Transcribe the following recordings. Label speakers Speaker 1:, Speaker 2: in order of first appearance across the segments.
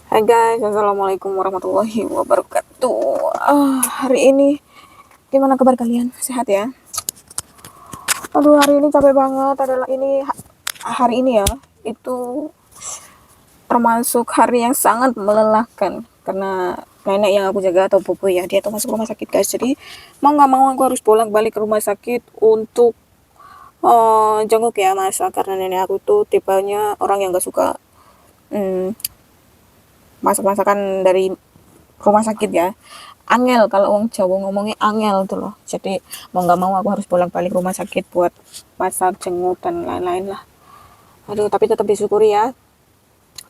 Speaker 1: Hai guys, assalamualaikum warahmatullahi wabarakatuh. Hari ini gimana kabar kalian? Sehat ya? Aduh, hari ini capek banget. Adalah ini hari ini ya, itu termasuk hari yang sangat melelahkan karena nenek yang aku jaga atau pupu ya, dia tuh masuk rumah sakit guys. Jadi mau nggak mau aku harus bolak-balik ke rumah sakit untuk jenguk ya masa karena nenek aku tuh tipenya orang yang gak suka hmm, masak-masakan dari rumah sakit ya. Angel kalau orang Jawa ngomongnya angel tuh loh. Jadi mau nggak mau aku harus bolak-balik rumah sakit buat masak, jenguk dan lain-lain lah. Aduh, tapi tetap disyukuri ya.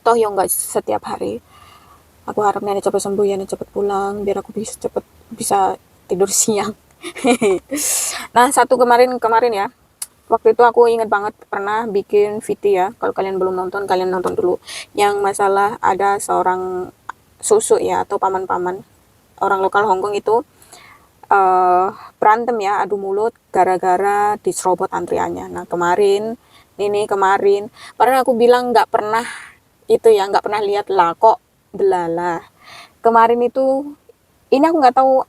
Speaker 1: Toh ya nggak setiap hari. Aku harap nenek cepat sembuh ya, nenek cepat pulang biar aku bisa cepet bisa tidur siang. Nah, satu kemarin ya. Waktu itu aku ingat banget pernah bikin video ya. Kalau kalian belum nonton, kalian nonton dulu. Yang masalah ada seorang susu ya atau paman-paman orang lokal Hongkong itu berantem ya, adu mulut gara-gara diserobot antriannya. Nah kemarin, padahal aku bilang nggak pernah itu ya, nggak pernah lihat lah kok delalah. Kemarin itu, ini aku nggak tahu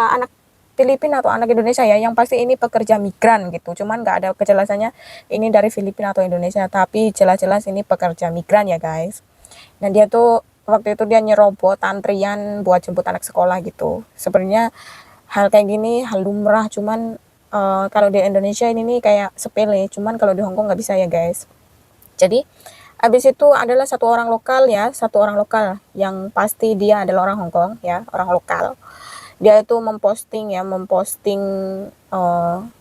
Speaker 1: anak Filipina atau anak Indonesia ya, yang pasti ini pekerja migran gitu. Cuman nggak ada kejelasannya ini dari Filipina atau Indonesia, tapi jelas-jelas ini pekerja migran ya guys. Dan dia tuh waktu itu dia nyerobot antrian buat jemput anak sekolah gitu. Sebenarnya hal kayak gini hal lumrah, cuman kalau di Indonesia ini nih kayak sepele, cuman kalau di Hongkong nggak bisa ya guys. Jadi habis itu adalah satu orang lokal yang pasti dia adalah orang Hongkong ya, orang lokal. Dia itu memposting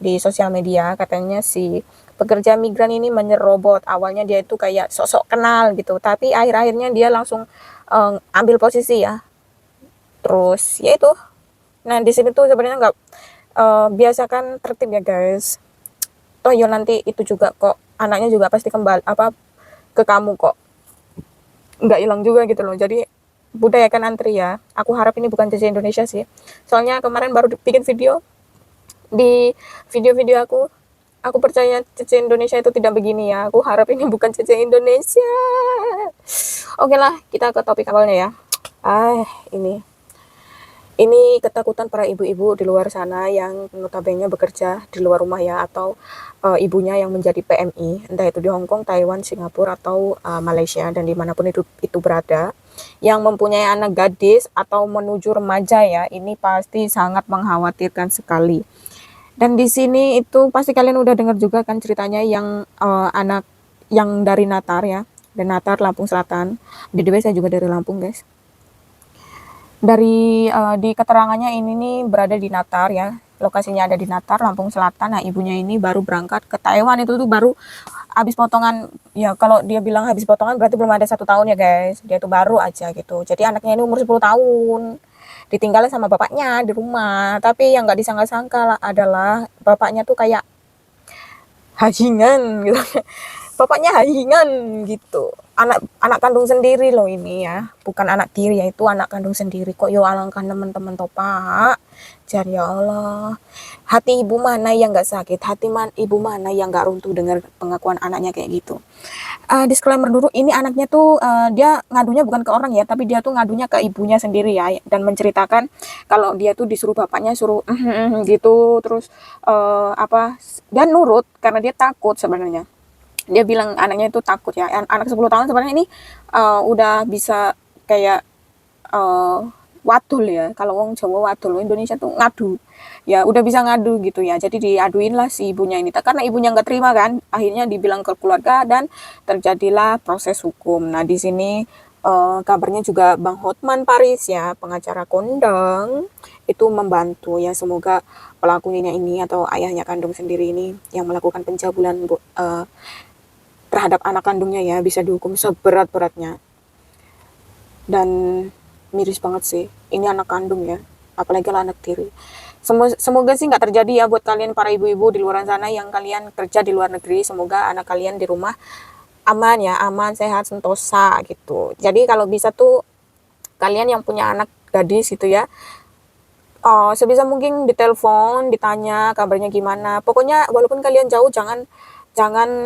Speaker 1: di sosial media, katanya si pekerja migran ini menyerobot. Awalnya dia itu kayak sosok kenal gitu, tapi akhir-akhirnya dia langsung ambil posisi ya. Terus ya itu. Nah di sini tuh sebenarnya nggak biasakan tertib ya guys. Toh yo nanti itu juga kok anaknya juga pasti kembali ke kamu kok, nggak hilang juga gitu loh. Jadi budayakan antri ya. Aku harap ini bukan CC Indonesia sih. Soalnya kemarin baru bikin video, di video-video aku percaya CC Indonesia itu tidak begini ya. Aku harap ini bukan CC Indonesia. Oke lah, kita ke topik awalnya ya. Ini ketakutan para ibu-ibu di luar sana yang notabene bekerja di luar rumah ya, atau ibunya yang menjadi PMI, entah itu di Hong Kong, Taiwan, Singapura, atau Malaysia, dan dimanapun itu berada, yang mempunyai anak gadis atau menuju remaja ya, ini pasti sangat mengkhawatirkan sekali. Dan di sini itu pasti kalian udah dengar juga kan ceritanya yang anak yang dari Natar ya, dari Natar, Lampung Selatan. By the way, saya juga dari Lampung guys. Dari di keterangannya ini nih berada di Natar ya, lokasinya ada di Natar, Lampung Selatan. Nah ibunya ini baru berangkat ke Taiwan, itu tuh baru habis potongan ya. Kalau dia bilang habis potongan berarti belum ada 1 tahun ya guys, dia tuh baru aja gitu. Jadi anaknya ini umur 10 tahun ditinggalin sama bapaknya di rumah. Tapi yang nggak disangka-sangka adalah bapaknya tuh kayak hajingan gitu. Bapaknya hajingan gitu. Anak kandung sendiri loh ini ya, bukan anak tiri ya, itu anak kandung sendiri. Kok yo alangkah teman-teman toh pak. Jar ya Allah, hati ibu mana yang nggak sakit, ibu mana yang nggak runtuh dengar pengakuan anaknya kayak gitu. Disclaimer dulu, ini anaknya tuh dia ngadunya bukan ke orang ya, tapi dia tuh ngadunya ke ibunya sendiri ya, dan menceritakan kalau dia tuh disuruh bapaknya suruh gitu. Terus dan nurut karena dia takut sebenarnya. Dia bilang anaknya itu takut ya, anak 10 tahun sebenarnya ini udah bisa kayak wadul ya, kalau orang Jawa wadul, Indonesia tuh ngadu ya, udah bisa ngadu gitu ya. Jadi diaduin lah si ibunya ini, karena ibunya nggak terima kan, akhirnya dibilang ke keluarga dan terjadilah proses hukum. Nah di sini kabarnya juga Bang Hotman Paris ya, pengacara kondang, itu membantu ya. Semoga pelakunya ini atau ayahnya kandung sendiri ini yang melakukan pencabulan terhadap anak kandungnya ya bisa dihukum seberat-beratnya. Dan miris banget sih, ini anak kandung ya, apalagi kalau anak tiri. Semoga sih nggak terjadi ya buat kalian para ibu-ibu di luar sana yang kalian kerja di luar negeri. Semoga anak kalian di rumah aman ya, aman, sehat, sentosa gitu. Jadi kalau bisa tuh kalian yang punya anak gadis gitu ya, sebisa mungkin ditelepon, ditanya kabarnya gimana. Pokoknya walaupun kalian jauh, jangan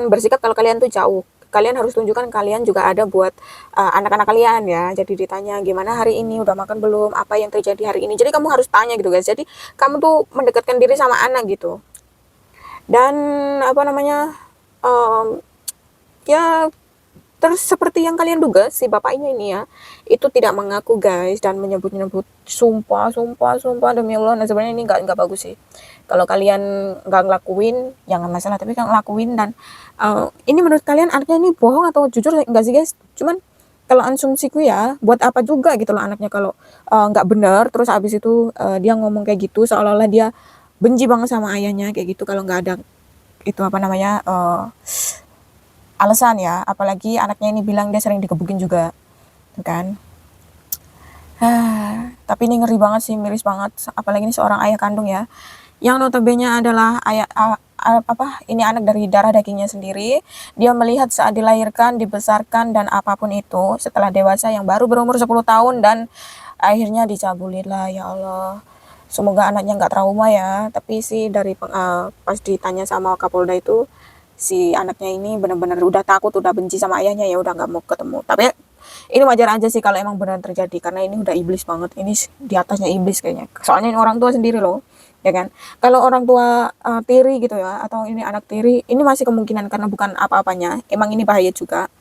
Speaker 1: bersikap kalau kalian tuh jauh. kalian harus tunjukkan kalian juga ada buat anak-anak kalian ya. Jadi ditanya gimana hari ini, udah makan belum, apa yang terjadi hari ini. Jadi kamu harus tanya gitu guys. Jadi kamu tuh mendekatkan diri sama anak gitu. Dan apa namanya, ya terus seperti yang kalian duga, si bapaknya ini ya, itu tidak mengaku guys, dan menyebut-nyebut sumpah demi Allah. Nah sebenarnya ini nggak bagus sih. Kalau kalian nggak ngelakuin, jangan masalah, tapi kalau ngelakuin dan ini menurut kalian anaknya ini bohong atau jujur nggak sih guys? Cuman kalau asumsiku ya, buat apa juga gitu loh anaknya kalau nggak benar, terus abis itu dia ngomong kayak gitu, seolah-olah dia benci banget sama ayahnya kayak gitu, kalau nggak ada itu apa namanya alasan ya. Apalagi anaknya ini bilang dia sering digebukin juga kan. Tapi ini ngeri banget sih, miris banget, apalagi ini seorang ayah kandung ya, yang notabene adalah ayah ini anak dari darah dagingnya sendiri. Dia melihat saat dilahirkan, dibesarkan dan apapun itu setelah dewasa yang baru berumur 10 tahun dan akhirnya dicabulin lah. Ya Allah, semoga anaknya nggak trauma ya. Tapi sih dari pas ditanya sama Kapolda itu, si anaknya ini benar-benar udah takut, udah benci sama ayahnya, ya udah nggak mau ketemu. Tapi ini wajar aja sih kalau emang benar terjadi, karena ini udah iblis banget, ini di atasnya iblis kayaknya. Soalnya ini orang tua sendiri loh, ya kan. Kalau orang tua tiri gitu ya, atau ini anak tiri, ini masih kemungkinan karena bukan apa-apanya, emang ini bahaya juga.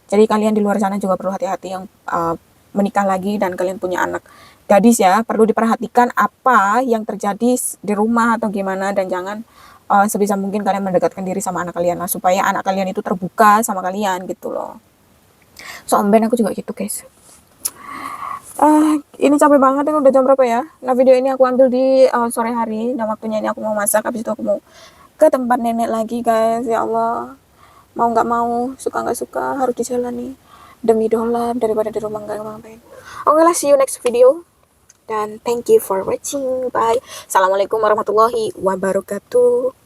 Speaker 1: Jadi kalian di luar sana juga perlu hati-hati yang menikah lagi dan kalian punya anak gadis ya, perlu diperhatikan apa yang terjadi di rumah atau gimana, dan jangan sebisa mungkin kalian mendekatkan diri sama anak kalian lah, supaya anak kalian itu terbuka sama kalian gitu loh. So omben aku juga gitu guys. Ini capek banget, ini udah jam berapa ya. Nah video ini aku ambil di sore hari, dan waktunya ini aku mau masak, habis itu aku mau ke tempat nenek lagi guys. Ya Allah, mau nggak mau, suka nggak suka harus dijalani demi dolar, daripada di rumah nggak ngapain. Oke lah, see you next video, dan thank you for watching. Bye. Assalamualaikum warahmatullahi wabarakatuh.